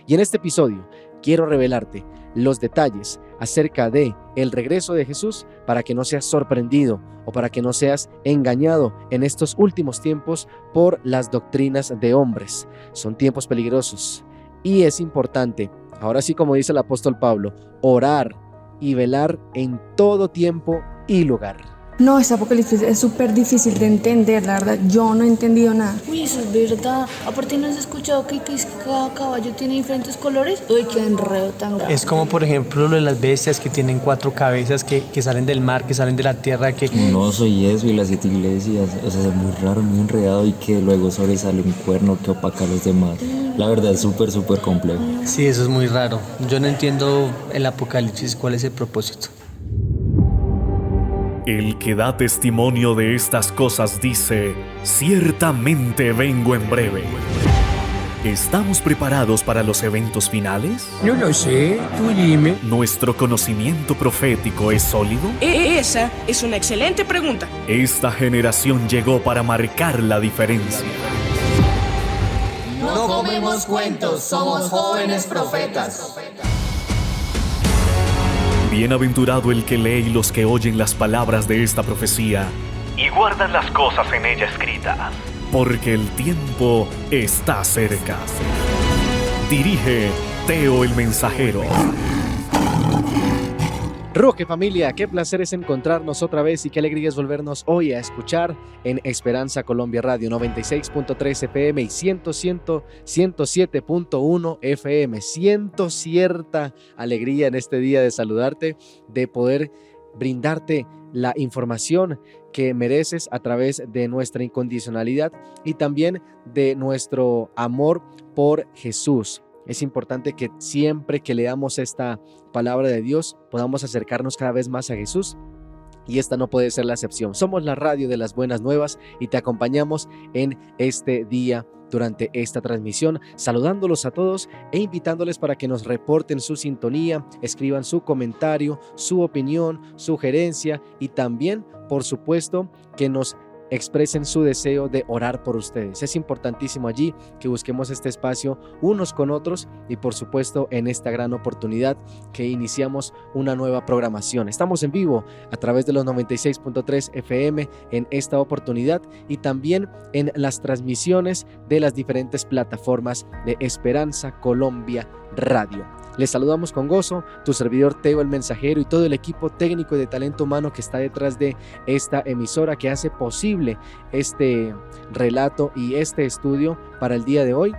Y en este episodio quiero revelarte los detalles acerca de el regreso de Jesús para que no seas sorprendido o para que no seas engañado en estos últimos tiempos por las doctrinas de hombres. Son tiempos peligrosos y es importante, ahora sí como dice el apóstol Pablo, orar y velar en todo tiempo y lugar. No, ese apocalipsis es súper difícil de entender, la verdad, yo no he entendido nada. Uy, eso es verdad. Aparte, ¿no has escuchado que cada caballo tiene diferentes colores? Uy, qué enredo tan grande. Es como, por ejemplo, lo de las bestias que tienen 4 cabezas, que salen del mar, que salen de la tierra, que... Un oso y eso, y las 7 iglesias, o sea, es muy raro, muy enredado, y que luego sobresale un cuerno que opaca a los demás. La verdad es súper complejo. Sí, eso es muy raro. Yo no entiendo el apocalipsis, cuál es el propósito. El que da testimonio de estas cosas dice: ciertamente vengo en breve. ¿Estamos preparados para los eventos finales? No lo sé, tú dime. ¿Nuestro conocimiento profético es sólido? Esa es una excelente pregunta. Esta generación llegó para marcar la diferencia. No comemos cuentos, somos jóvenes profetas. Bienaventurado el que lee y los que oyen las palabras de esta profecía y guardan las cosas en ella escritas, porque el tiempo está cerca. Dirige Teo el Mensajero. Roque familia, qué placer es encontrarnos otra vez y qué alegría es volvernos hoy a escuchar en Esperanza Colombia Radio 96.3 FM y 107.1 FM. Siento cierta alegría en este día de saludarte, de poder brindarte la información que mereces a través de nuestra incondicionalidad y también de nuestro amor por Jesús. Es importante que siempre que leamos esta palabra de Dios podamos acercarnos cada vez más a Jesús y esta no puede ser la excepción. Somos la radio de las buenas nuevas y te acompañamos en este día durante esta transmisión, saludándolos a todos e invitándoles para que nos reporten su sintonía, escriban su comentario, su opinión, sugerencia y también, por supuesto, que nos expresen su deseo de orar por ustedes. Es importantísimo allí que busquemos este espacio unos con otros y por supuesto en esta gran oportunidad que iniciamos una nueva programación. Estamos en vivo a través de los 96.3 FM en esta oportunidad y también en las transmisiones de las diferentes plataformas de Esperanza Colombia Radio. Les saludamos con gozo, tu servidor Teo el Mensajero y todo el equipo técnico y de talento humano que está detrás de esta emisora que hace posible este relato y este estudio para el día de hoy,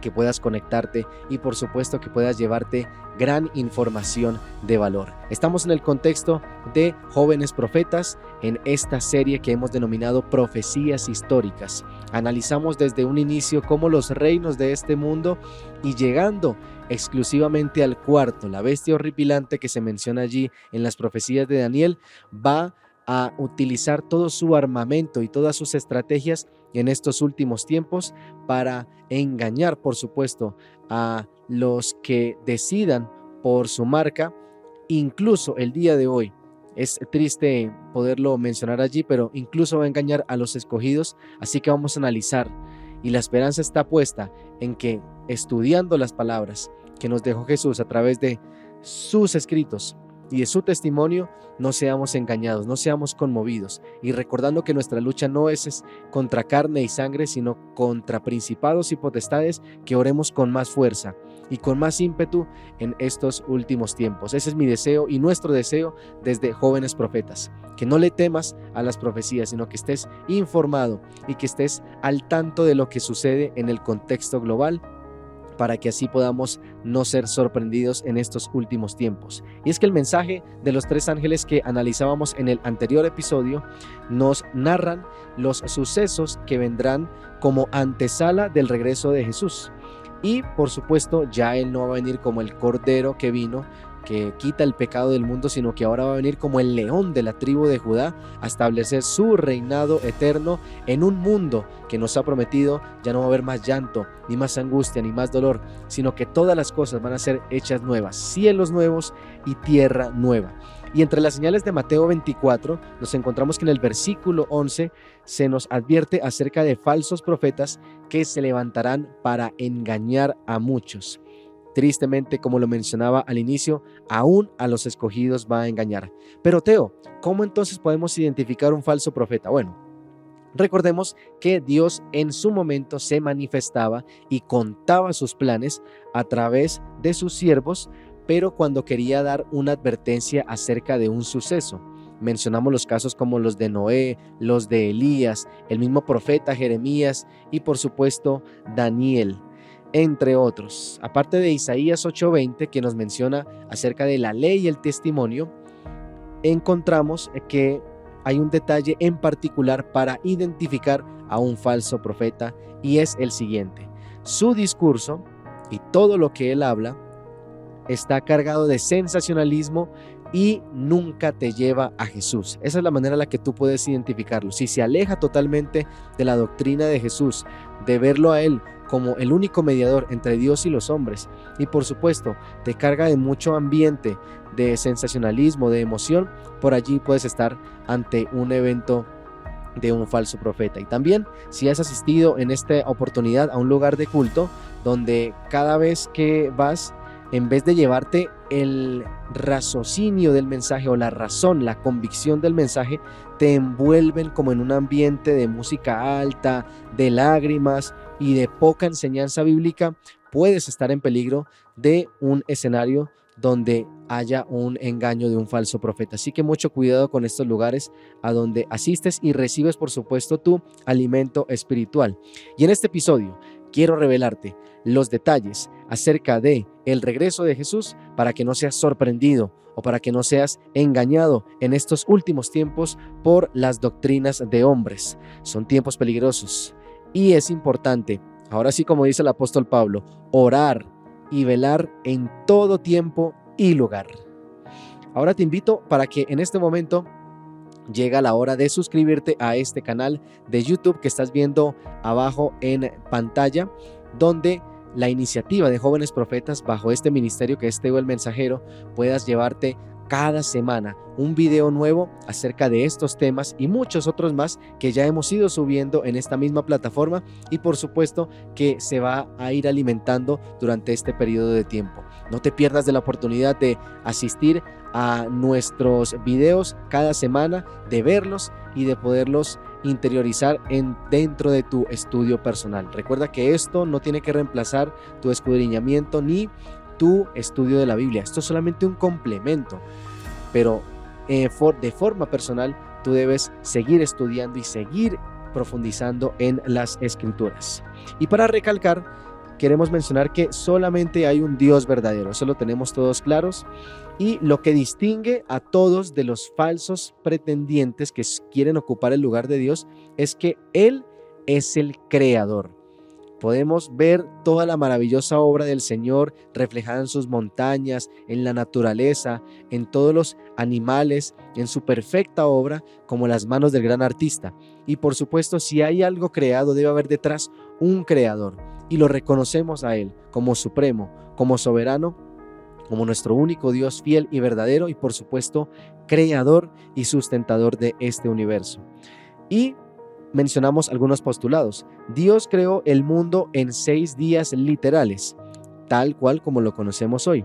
que puedas conectarte y por supuesto que puedas llevarte gran información de valor. Estamos en el contexto de Jóvenes Profetas en esta serie que hemos denominado Profecías Históricas. Analizamos desde un inicio cómo los reinos de este mundo y llegando exclusivamente al cuarto, la bestia horripilante que se menciona allí en las profecías de Daniel, va a utilizar todo su armamento y todas sus estrategias en estos últimos tiempos para engañar, por supuesto, a los que decidan por su marca. Incluso el día de hoy, es triste poderlo mencionar allí, pero incluso va a engañar a los escogidos, así que vamos a analizar. Y la esperanza está puesta en que estudiando las palabras que nos dejó Jesús a través de sus escritos y de su testimonio, no seamos engañados, no seamos conmovidos y recordando que nuestra lucha no es contra carne y sangre, sino contra principados y potestades, que oremos con más fuerza y con más ímpetu en estos últimos tiempos. Ese es mi deseo y nuestro deseo desde Jóvenes Profetas, que no le temas a las profecías, sino que estés informado y que estés al tanto de lo que sucede en el contexto global, para que así podamos no ser sorprendidos en estos últimos tiempos. Y es que el mensaje de los 3 ángeles que analizábamos en el anterior episodio nos narran los sucesos que vendrán como antesala del regreso de Jesús. Y por supuesto ya Él no va a venir como el cordero que vino, que quita el pecado del mundo, sino que ahora va a venir como el león de la tribu de Judá a establecer su reinado eterno en un mundo que nos ha prometido. Ya no va a haber más llanto, ni más angustia, ni más dolor, sino que todas las cosas van a ser hechas nuevas, cielos nuevos y tierra nueva. Y entre las señales de Mateo 24 nos encontramos que en el versículo 11 se nos advierte acerca de falsos profetas que se levantarán para engañar a muchos. Tristemente, como lo mencionaba al inicio, aún a los escogidos va a engañar. Pero Teo, ¿cómo entonces podemos identificar un falso profeta? Bueno, recordemos que Dios en su momento se manifestaba y contaba sus planes a través de sus siervos, pero cuando quería dar una advertencia acerca de un suceso. Mencionamos los casos como los de Noé, los de Elías, el mismo profeta Jeremías y por supuesto Daniel, entre otros. Aparte de Isaías 8:20, que nos menciona acerca de la ley y el testimonio, encontramos que hay un detalle en particular para identificar a un falso profeta y es el siguiente: su discurso y todo lo que él habla está cargado de sensacionalismo y nunca te lleva a Jesús. Esa es la manera en la que tú puedes identificarlo. Si se aleja totalmente de la doctrina de Jesús, de verlo a él como el único mediador entre Dios y los hombres, y por supuesto te carga de mucho ambiente de sensacionalismo, de emoción, por allí puedes estar ante un evento de un falso profeta. Y también si has asistido en esta oportunidad a un lugar de culto donde cada vez que vas, en vez de llevarte el raciocinio del mensaje o la razón, la convicción del mensaje, te envuelven como en un ambiente de música alta, de lágrimas y de poca enseñanza bíblica, puedes estar en peligro de un escenario donde haya un engaño de un falso profeta. Así que mucho cuidado con estos lugares a donde asistes y recibes, por supuesto, tu alimento espiritual. Y en este episodio quiero revelarte los detalles acerca de el regreso de Jesús para que no seas sorprendido o para que no seas engañado en estos últimos tiempos por las doctrinas de hombres. Son tiempos peligrosos y es importante, ahora sí como dice el apóstol Pablo, orar y velar en todo tiempo y lugar. Ahora te invito para que en este momento llega la hora de suscribirte a este canal de YouTube que estás viendo abajo en pantalla, donde la iniciativa de Jóvenes Profetas bajo este ministerio que es Teo el Mensajero puedas llevarte cada semana un video nuevo acerca de estos temas y muchos otros más que ya hemos ido subiendo en esta misma plataforma y por supuesto que se va a ir alimentando durante este periodo de tiempo. No te pierdas de la oportunidad de asistir a nuestros videos cada semana, de verlos y de poderlos interiorizar dentro de tu estudio personal. Recuerda que esto no tiene que reemplazar tu escudriñamiento ni tu estudio de la Biblia. Esto es solamente un complemento, pero de forma personal tú debes seguir estudiando y seguir profundizando en las Escrituras. Y para recalcar, queremos mencionar que solamente hay un Dios verdadero, eso lo tenemos todos claros, y lo que distingue a todos de los falsos pretendientes que quieren ocupar el lugar de Dios es que Él es el creador. Podemos ver toda la maravillosa obra del Señor reflejada en sus montañas, en la naturaleza, en todos los animales, en su perfecta obra como las manos del gran artista. Y por supuesto, si hay algo creado, debe haber detrás un creador. Y lo reconocemos a Él como supremo, como soberano, como nuestro único Dios fiel y verdadero y por supuesto creador y sustentador de este universo. Y mencionamos algunos postulados. Dios creó el mundo en 6 días literales, tal cual como lo conocemos hoy.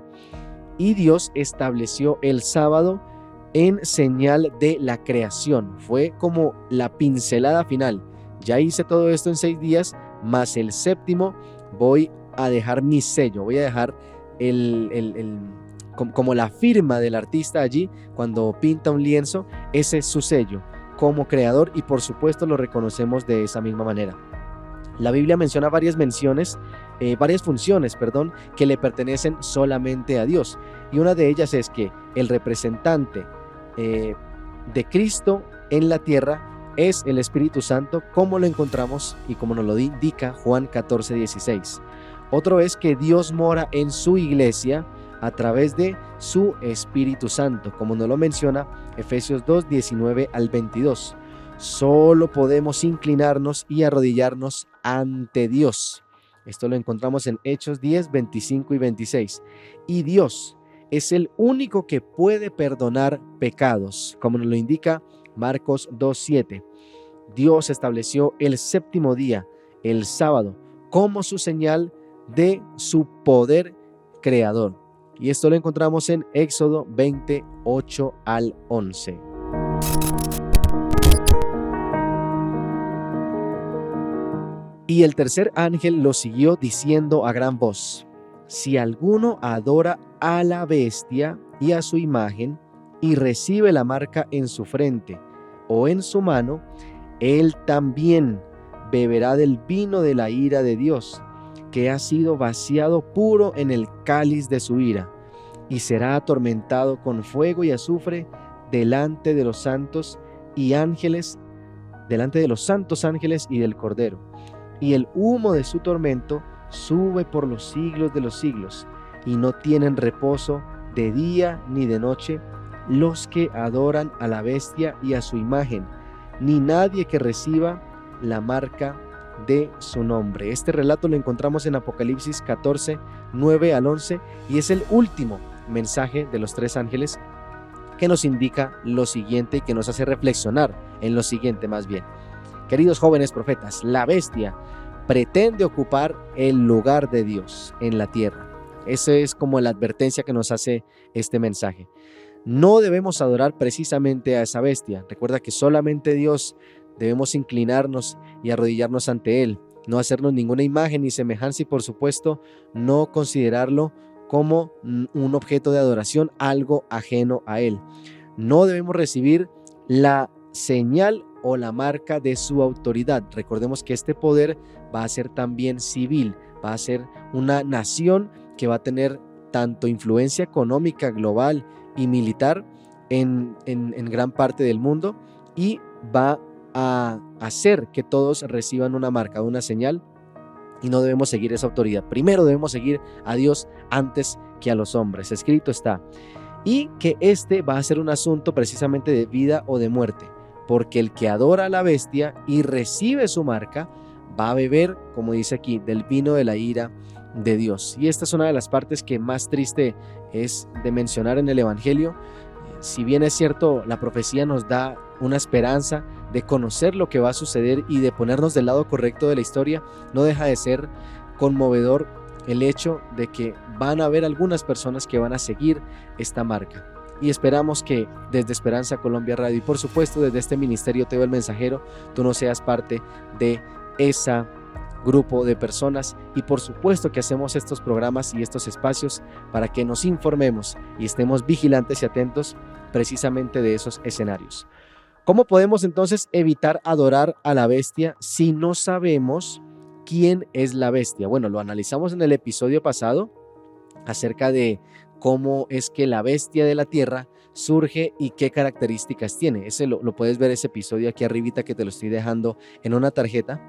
Y Dios estableció el sábado en señal de la creación. Fue como la pincelada final. Ya hice todo esto en 6 días, más el séptimo voy a dejar mi sello, voy a dejar como la firma del artista allí cuando pinta un lienzo, ese es su sello como creador y por supuesto lo reconocemos de esa misma manera. La Biblia menciona varias funciones, que le pertenecen solamente a Dios y una de ellas es que el representante de Cristo en la tierra es el Espíritu Santo, como lo encontramos y como nos lo indica Juan 14:16. Otro es que Dios mora en su iglesia a través de su Espíritu Santo, como nos lo menciona Efesios 2:19 al 22. Solo podemos inclinarnos y arrodillarnos ante Dios. Esto lo encontramos en Hechos 10, 25 y 26. Y Dios es el único que puede perdonar pecados, como nos lo indica Marcos 2:7. Dios estableció el séptimo día, el sábado, como su señal de su poder creador. Y esto lo encontramos en Éxodo 28 al 11. Y el tercer ángel lo siguió diciendo a gran voz: si alguno adora a la bestia y a su imagen, y recibe la marca en su frente o en su mano, él también beberá del vino de la ira de Dios, que ha sido vaciado puro en el cáliz de su ira, y será atormentado con fuego y azufre delante de los santos ángeles y del Cordero. Y el humo de su tormento sube por los siglos de los siglos, y no tienen reposo de día ni de noche los que adoran a la bestia y a su imagen, ni nadie que reciba la marca de su nombre. Este relato lo encontramos en Apocalipsis 14, 9 al 11, y es el último mensaje de los tres ángeles que nos indica lo siguiente y que nos hace reflexionar en lo siguiente más bien. Queridos jóvenes profetas, la bestia pretende ocupar el lugar de Dios en la tierra. Esa es como la advertencia que nos hace este mensaje. No debemos adorar precisamente a esa bestia. Recuerda que solamente Dios debemos inclinarnos y arrodillarnos ante Él, no hacernos ninguna imagen ni semejanza y por supuesto no considerarlo como un objeto de adoración, algo ajeno a Él. No debemos recibir la señal o la marca de su autoridad. Recordemos que este poder va a ser también civil, va a ser una nación que va a tener tanto influencia económica global y militar en gran parte del mundo, y va a hacer que todos reciban una marca, una señal, y no debemos seguir esa autoridad. Primero debemos seguir a Dios antes que a los hombres. Escrito está. Y que este va a ser un asunto precisamente de vida o de muerte, porque el que adora a la bestia y recibe su marca va a beber, como dice aquí, del vino de la ira de Dios. Y esta es una de las partes que más triste es de mencionar en el Evangelio. Si bien es cierto, la profecía nos da una esperanza de conocer lo que va a suceder y de ponernos del lado correcto de la historia, no deja de ser conmovedor el hecho de que van a haber algunas personas que van a seguir esta marca. Y esperamos que desde Esperanza Colombia Radio y por supuesto desde este ministerio Teo el Mensajero, tú no seas parte de ese grupo de personas, y por supuesto que hacemos estos programas y estos espacios para que nos informemos y estemos vigilantes y atentos precisamente de esos escenarios. ¿Cómo podemos entonces evitar adorar a la bestia si no sabemos quién es la bestia? Bueno, lo analizamos en el episodio pasado acerca de cómo es que la bestia de la tierra surge y qué características tiene. Ese lo puedes ver, ese episodio aquí arribita que te lo estoy dejando en una tarjeta.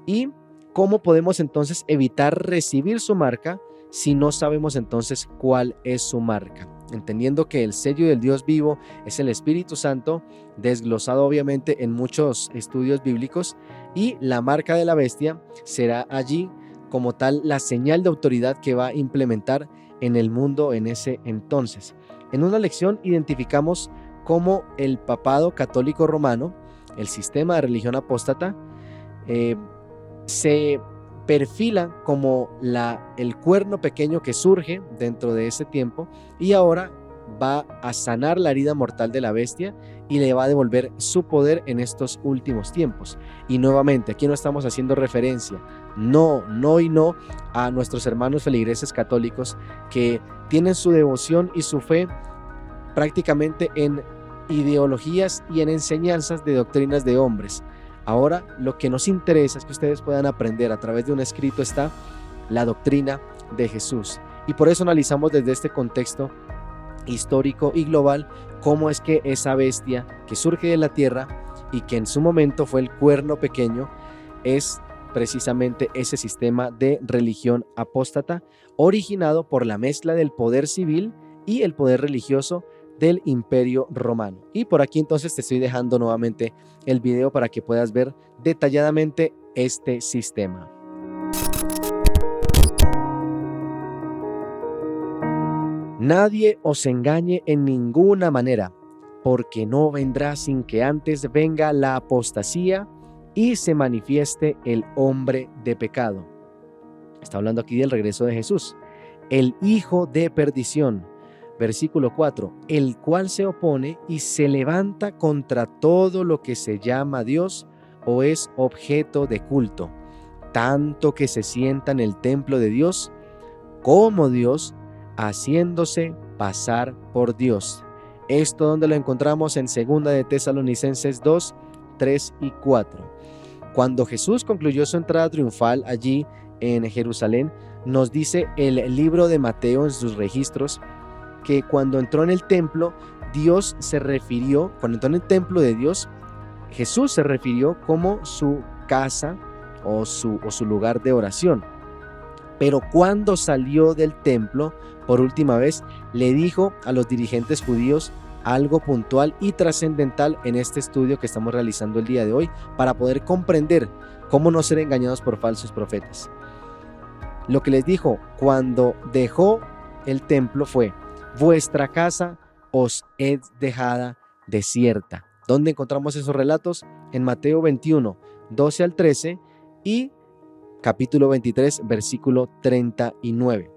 Y cómo podemos entonces evitar recibir su marca si no sabemos entonces cuál es su marca. Entendiendo que el sello del Dios vivo es el Espíritu Santo, desglosado obviamente en muchos estudios bíblicos, y la marca de la bestia será allí como tal la señal de autoridad que va a implementar en el mundo en ese entonces. En una lección identificamos cómo el papado católico romano, el sistema de religión apóstata, se perfila como el cuerno pequeño que surge dentro de ese tiempo, y ahora va a sanar la herida mortal de la bestia y le va a devolver su poder en estos últimos tiempos. Y nuevamente, aquí no estamos haciendo referencia, no a nuestros hermanos feligreses católicos que tienen su devoción y su fe prácticamente en ideologías y en enseñanzas de doctrinas de hombres. Ahora lo que nos interesa es que ustedes puedan aprender a través de un escrito está la doctrina de Jesús. Y por eso analizamos desde este contexto histórico y global cómo es que esa bestia que surge de la tierra y que en su momento fue el cuerno pequeño es precisamente ese sistema de religión apóstata originado por la mezcla del poder civil y el poder religioso del Imperio Romano. Y por aquí entonces te estoy dejando nuevamente el video para que puedas ver detalladamente este sistema. Nadie os engañe en ninguna manera, porque no vendrá sin que antes venga la apostasía y se manifieste el hombre de pecado. Está hablando aquí del regreso de Jesús, el hijo de perdición. Versículo 4, el cual se opone y se levanta contra todo lo que se llama Dios o es objeto de culto, tanto que se sienta en el templo de Dios como Dios, haciéndose pasar por Dios. Esto donde lo encontramos en 2 de Tesalonicenses 2, 3 y 4. Cuando Jesús concluyó su entrada triunfal allí en Jerusalén, nos dice el libro de Mateo en sus registros que cuando entró en el templo, cuando entró en el templo de Dios, Jesús se refirió como su casa o su lugar de oración. Pero cuando salió del templo por última vez, le dijo a los dirigentes judíos algo puntual y trascendental en este estudio que estamos realizando el día de hoy para poder comprender cómo no ser engañados por falsos profetas. Lo que les dijo cuando dejó el templo fue: vuestra casa os es dejada desierta. ¿Dónde encontramos esos relatos? En Mateo 21, 12 al 13 y capítulo 23, versículo 39.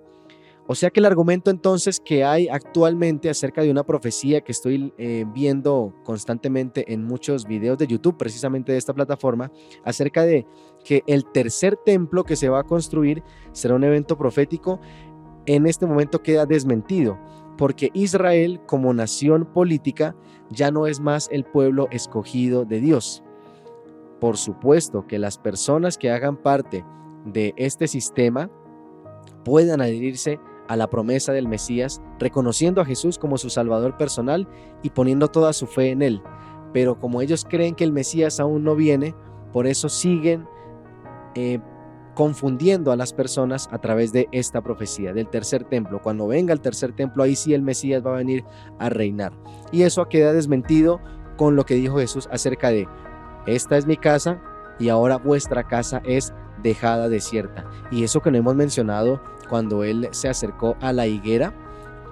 O sea que el argumento entonces que hay actualmente acerca de una profecía que estoy viendo constantemente en muchos videos de YouTube, precisamente de esta plataforma, acerca de que el tercer templo que se va a construir será un evento profético, en este momento queda desmentido, porque Israel como nación política ya no es más el pueblo escogido de Dios. Por supuesto que las personas que hagan parte de este sistema puedan adherirse a la promesa del Mesías, reconociendo a Jesús como su Salvador personal y poniendo toda su fe en Él. Pero como ellos creen que el Mesías aún no viene, por eso siguen confundiendo a las personas a través de esta profecía del tercer templo. Cuando venga el tercer templo, ahí sí el Mesías va a venir a reinar. Y eso queda desmentido con lo que dijo Jesús acerca de: esta es mi casa y ahora vuestra casa es dejada desierta. Y eso que no hemos mencionado cuando él se acercó a la higuera,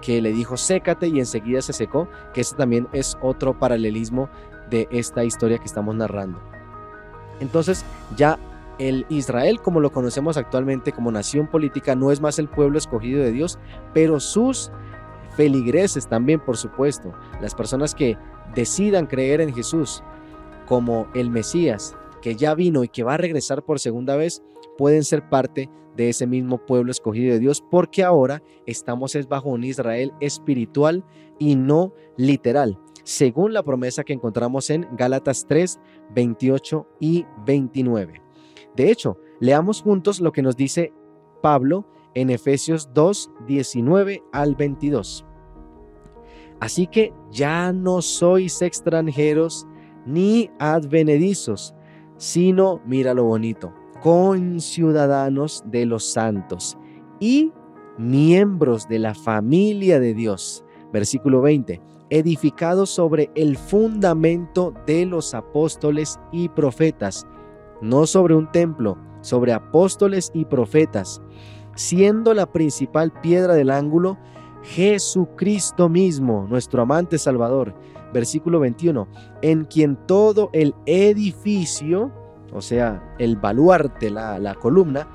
que le dijo sécate y enseguida se secó, que este también es otro paralelismo de esta historia que estamos narrando. Entonces ya el Israel como lo conocemos actualmente como nación política no es más el pueblo escogido de Dios, pero sus feligreses también, por supuesto, las personas que decidan creer en Jesús como el Mesías que ya vino y que va a regresar por segunda vez, pueden ser parte de ese mismo pueblo escogido de Dios, porque ahora estamos bajo un Israel espiritual y no literal, según la promesa que encontramos en Gálatas 3, 28 y 29. De hecho, leamos juntos lo que nos dice Pablo en Efesios 2, 19 al 22. Así que ya no sois extranjeros ni advenedizos, sino, mira lo bonito, conciudadanos de los santos y miembros de la familia de Dios. Versículo 20, edificados sobre el fundamento de los apóstoles y profetas, no sobre un templo, sobre apóstoles y profetas, siendo la principal piedra del ángulo Jesucristo mismo, nuestro amante Salvador. Versículo 21, en quien todo el edificio, o sea, el baluarte, la columna,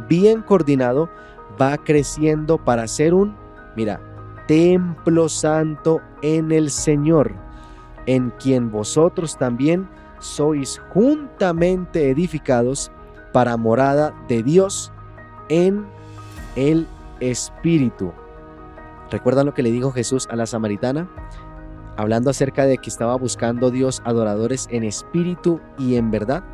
bien coordinado, va creciendo para ser un, templo santo en el Señor, en quien vosotros también sois juntamente edificados para morada de Dios en el Espíritu. ¿Recuerdan lo que le dijo Jesús a la samaritana? Hablando acerca de que estaba buscando Dios adoradores en espíritu y en verdad.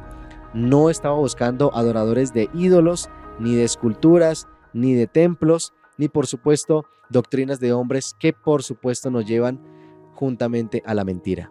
No estaba buscando adoradores de ídolos, ni de esculturas, ni de templos, ni por supuesto doctrinas de hombres que por supuesto nos llevan juntamente a la mentira.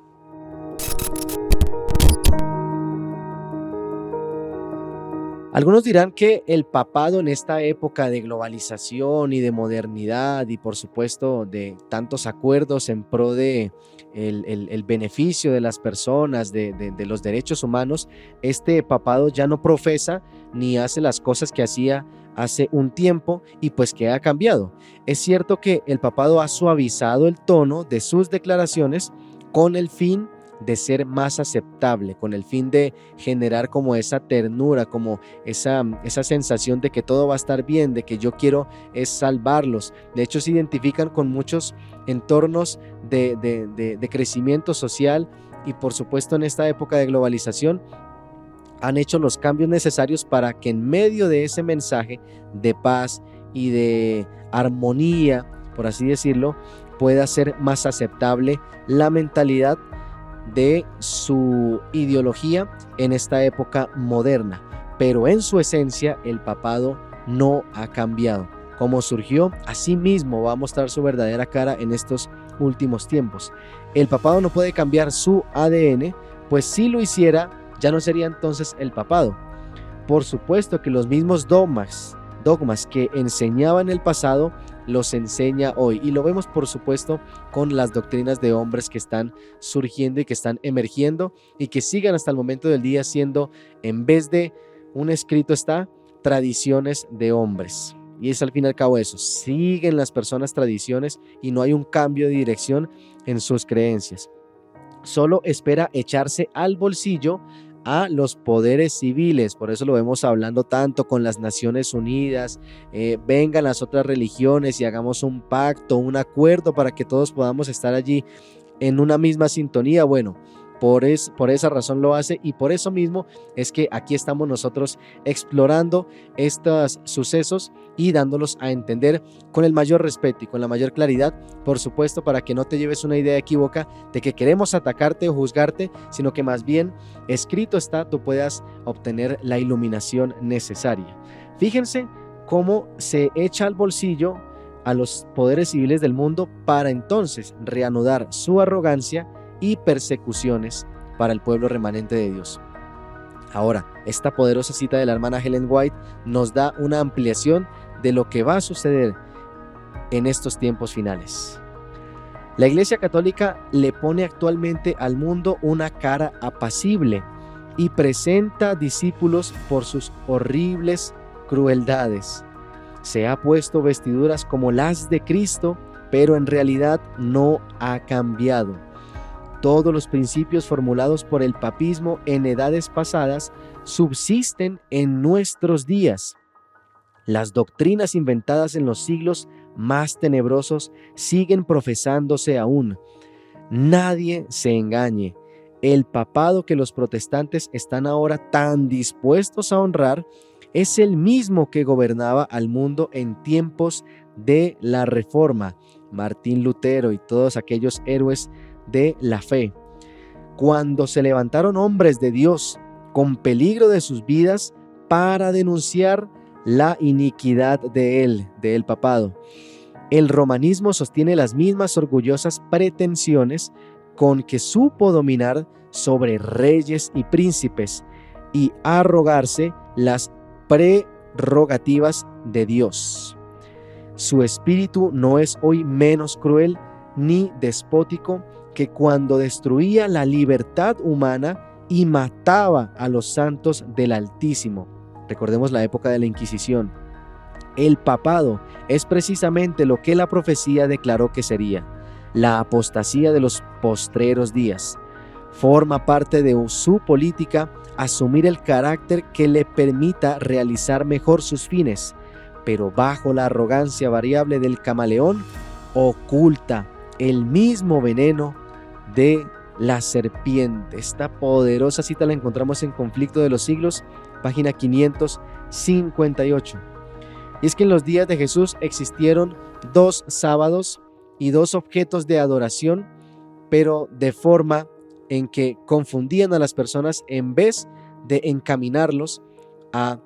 Algunos dirán que el papado en esta época de globalización y de modernidad y por supuesto de tantos acuerdos en pro de el beneficio de las personas, de los derechos humanos, este papado ya no profesa ni hace las cosas que hacía hace un tiempo y pues que ha cambiado. Es cierto que el papado ha suavizado el tono de sus declaraciones con el fin de ser más aceptable, con el fin de generar como esa ternura, como esa sensación de que todo va a estar bien, de que yo quiero es salvarlos. De hecho, se identifican con muchos entornos de crecimiento social y por supuesto en esta época de globalización han hecho los cambios necesarios para que en medio de ese mensaje de paz y de armonía, por así decirlo, pueda ser más aceptable la mentalidad de su ideología en esta época moderna. Pero en su esencia el papado no ha cambiado. Como surgió, así mismo va a mostrar su verdadera cara en estos últimos tiempos. El papado no puede cambiar su ADN, pues si lo hiciera, ya no sería entonces el papado. Por supuesto que los mismos dogmas que enseñaba en el pasado los enseña hoy, y lo vemos por supuesto con las doctrinas de hombres que están surgiendo y que están emergiendo y que sigan hasta el momento del día siendo, en vez de un escrito está, tradiciones de hombres. Y es al fin y al cabo eso, siguen las personas tradiciones y no hay un cambio de dirección en sus creencias. Solo espera echarse al bolsillo a los poderes civiles. Por eso lo vemos hablando tanto con las Naciones Unidas, vengan las otras religiones y hagamos un pacto, un acuerdo para que todos podamos estar allí en una misma sintonía. Bueno, por esa razón lo hace, y por eso mismo es que aquí estamos nosotros explorando estos sucesos y dándolos a entender con el mayor respeto y con la mayor claridad, por supuesto, para que no te lleves una idea equívoca de que queremos atacarte o juzgarte, sino que más bien escrito está, tú puedas obtener la iluminación necesaria. Fíjense cómo se echa al bolsillo a los poderes civiles del mundo para entonces reanudar su arrogancia y persecuciones para el pueblo remanente de Dios. Ahora, esta poderosa cita de la hermana Ellen White nos da una ampliación de lo que va a suceder en estos tiempos finales. La Iglesia Católica le pone actualmente al mundo una cara apacible y presenta discípulos por sus horribles crueldades. Se ha puesto vestiduras como las de Cristo, pero en realidad no ha cambiado. Todos los principios formulados por el papismo en edades pasadas subsisten en nuestros días. Las doctrinas inventadas en los siglos más tenebrosos siguen profesándose aún. Nadie se engañe. El papado que los protestantes están ahora tan dispuestos a honrar es el mismo que gobernaba al mundo en tiempos de la Reforma, Martín Lutero y todos aquellos héroes de la fe. Cuando se levantaron hombres de Dios con peligro de sus vidas para denunciar la iniquidad del papado. El romanismo sostiene las mismas orgullosas pretensiones con que supo dominar sobre reyes y príncipes y arrogarse las prerrogativas de Dios. Su espíritu no es hoy menos cruel ni despótico que cuando destruía la libertad humana y mataba a los santos del Altísimo. Recordemos la época de la Inquisición. El papado es precisamente lo que la profecía declaró que sería, la apostasía de los postreros días. Forma parte de su política asumir el carácter que le permita realizar mejor sus fines, pero bajo la arrogancia variable del camaleón oculta el mismo veneno de la serpiente. Esta poderosa cita la encontramos en Conflicto de los Siglos, página 558. Y es que en los días de Jesús existieron 2 sábados y 2 objetos de adoración, pero de forma en que confundían a las personas en vez de encaminarlos a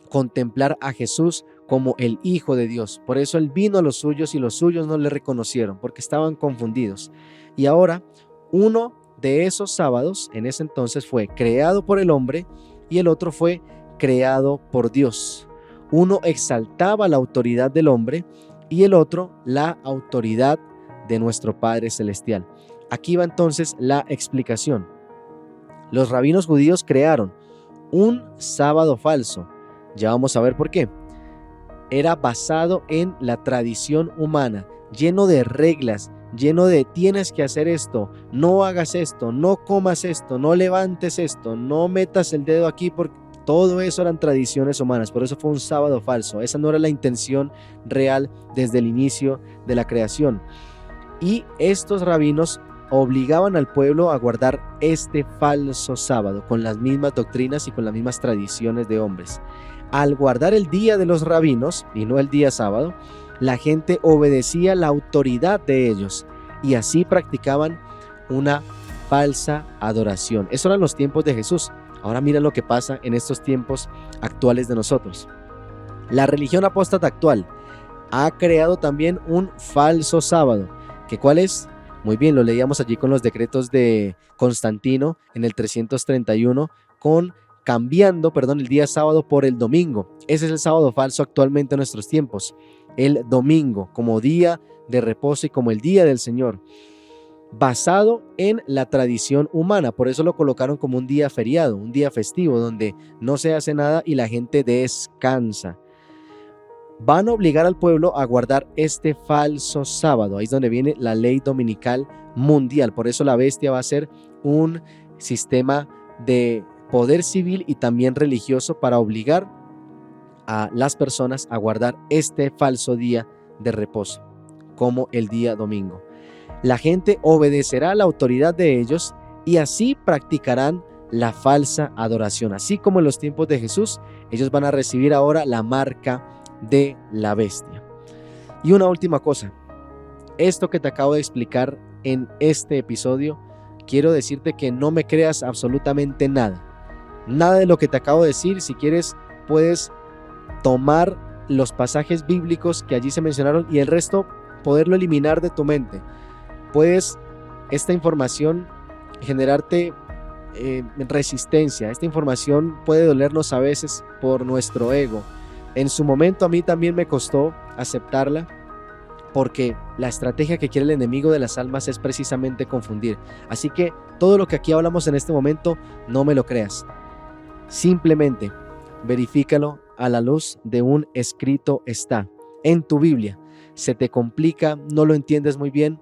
contemplar a Jesús como el Hijo de Dios. Por eso Él vino a los suyos y los suyos no le reconocieron, porque estaban confundidos. Y ahora, uno de esos sábados, en ese entonces, fue creado por el hombre y el otro fue creado por Dios. Uno exaltaba la autoridad del hombre y el otro la autoridad de nuestro Padre Celestial. Aquí va entonces la explicación. Los rabinos judíos crearon un sábado falso. Ya vamos a ver por qué. era basado en la tradición humana, lleno de reglas, lleno de tienes que hacer esto, no hagas esto, no comas esto, no levantes esto, no metas el dedo aquí, porque todo eso eran tradiciones humanas. Por eso fue un sábado falso. Esa no era la intención real desde el inicio de la creación. Y estos rabinos obligaban al pueblo a guardar este falso sábado con las mismas doctrinas y con las mismas tradiciones de hombres. Al guardar el día de los rabinos y no el día sábado, la gente obedecía la autoridad de ellos y así practicaban una falsa adoración. Eso eran los tiempos de Jesús. Ahora mira lo que pasa en estos tiempos actuales de nosotros. La religión apóstata actual ha creado también un falso sábado. ¿Que cuál es? Muy bien, lo leíamos allí con los decretos de Constantino en el 331, cambiando el día sábado por el domingo. Ese es el sábado falso actualmente en nuestros tiempos. El domingo como día de reposo y como el día del Señor, basado en la tradición humana. Por eso lo colocaron como un día feriado, un día festivo donde no se hace nada y la gente descansa. Van a obligar al pueblo a guardar este falso sábado. Ahí es donde viene la ley dominical mundial. Por eso la bestia va a ser un sistema de poder civil y también religioso para obligar a las personas a guardar este falso día de reposo, como el día domingo. La gente obedecerá a la autoridad de ellos y así practicarán la falsa adoración. Así como en los tiempos de Jesús, ellos van a recibir ahora la marca de la bestia. Y una última cosa, esto que te acabo de explicar en este episodio, quiero decirte que no me creas absolutamente nada de lo que te acabo de decir. Si quieres, puedes tomar los pasajes bíblicos que allí se mencionaron y el resto poderlo eliminar de tu mente. Puedes esta información generarte resistencia. Esta información puede dolernos a veces por nuestro ego. En su momento a mí también me costó aceptarla, porque la estrategia que quiere el enemigo de las almas es precisamente confundir. Así que todo lo que aquí hablamos en este momento, no me lo creas. Simplemente verifícalo a la luz de un escrito está en tu Biblia. Se te complica, no lo entiendes muy bien,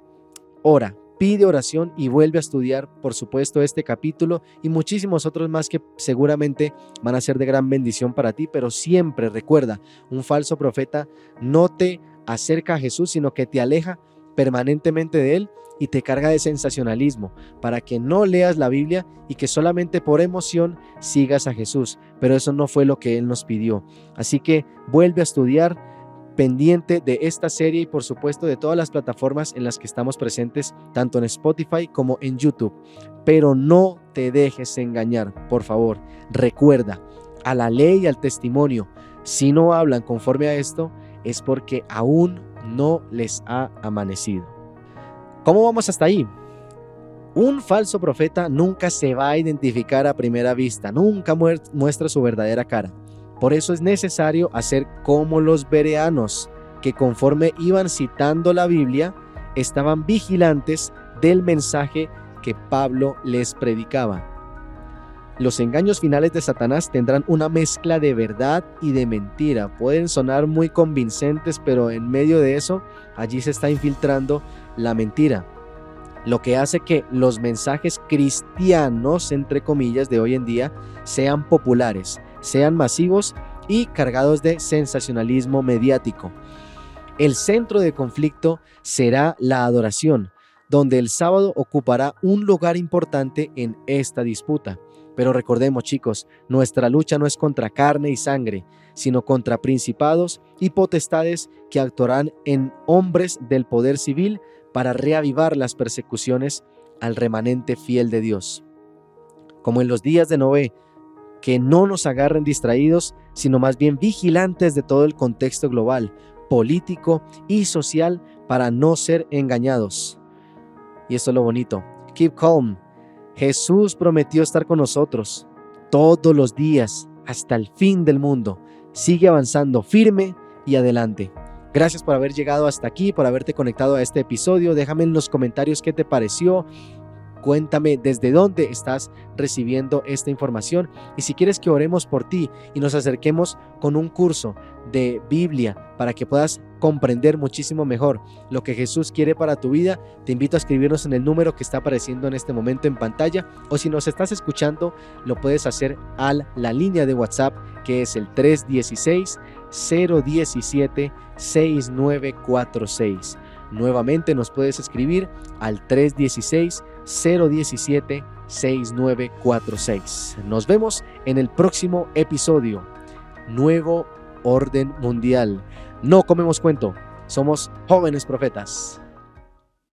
ora, pide oración y vuelve a estudiar, por supuesto, este capítulo y muchísimos otros más que seguramente van a ser de gran bendición para ti. Pero siempre recuerda, un falso profeta no te acerca a Jesús, sino que te aleja permanentemente de él y te carga de sensacionalismo para que no leas la Biblia y que solamente por emoción sigas a Jesús. Pero eso no fue lo que él nos pidió. Así que vuelve a estudiar, pendiente de esta serie y por supuesto de todas las plataformas en las que estamos presentes, tanto en Spotify como en YouTube. Pero no te dejes engañar, por favor. Recuerda, a la ley y al testimonio, si no hablan conforme a esto, es porque aún no les ha amanecido. ¿Cómo vamos hasta ahí? Un falso profeta nunca se va a identificar a primera vista, nunca muestra su verdadera cara. Por eso es necesario hacer como los bereanos, que conforme iban citando la Biblia, estaban vigilantes del mensaje que Pablo les predicaba. Los engaños finales de Satanás tendrán una mezcla de verdad y de mentira. Pueden sonar muy convincentes, pero en medio de eso, allí se está infiltrando la mentira. Lo que hace que los mensajes cristianos, entre comillas, de hoy en día, sean populares, sean masivos y cargados de sensacionalismo mediático. El centro de conflicto será la adoración, donde el sábado ocupará un lugar importante en esta disputa. Pero recordemos, chicos, nuestra lucha no es contra carne y sangre, sino contra principados y potestades que actuarán en hombres del poder civil para reavivar las persecuciones al remanente fiel de Dios. Como en los días de Noé, que no nos agarren distraídos, sino más bien vigilantes de todo el contexto global, político y social para no ser engañados. Y esto es lo bonito. Keep calm. Jesús prometió estar con nosotros todos los días hasta el fin del mundo. Sigue avanzando firme y adelante. Gracias por haber llegado hasta aquí, por haberte conectado a este episodio. Déjame en los comentarios qué te pareció. Cuéntame desde dónde estás recibiendo esta información y si quieres que oremos por ti y nos acerquemos con un curso de Biblia para que puedas comprender muchísimo mejor lo que Jesús quiere para tu vida, te invito a escribirnos en el número que está apareciendo en este momento en pantalla, o si nos estás escuchando lo puedes hacer a la línea de WhatsApp que es el 316-017-6946. Nuevamente nos puedes escribir al 316-017-6946. Nos vemos en el próximo episodio. Nuevo orden mundial. No comemos cuento. Somos jóvenes profetas.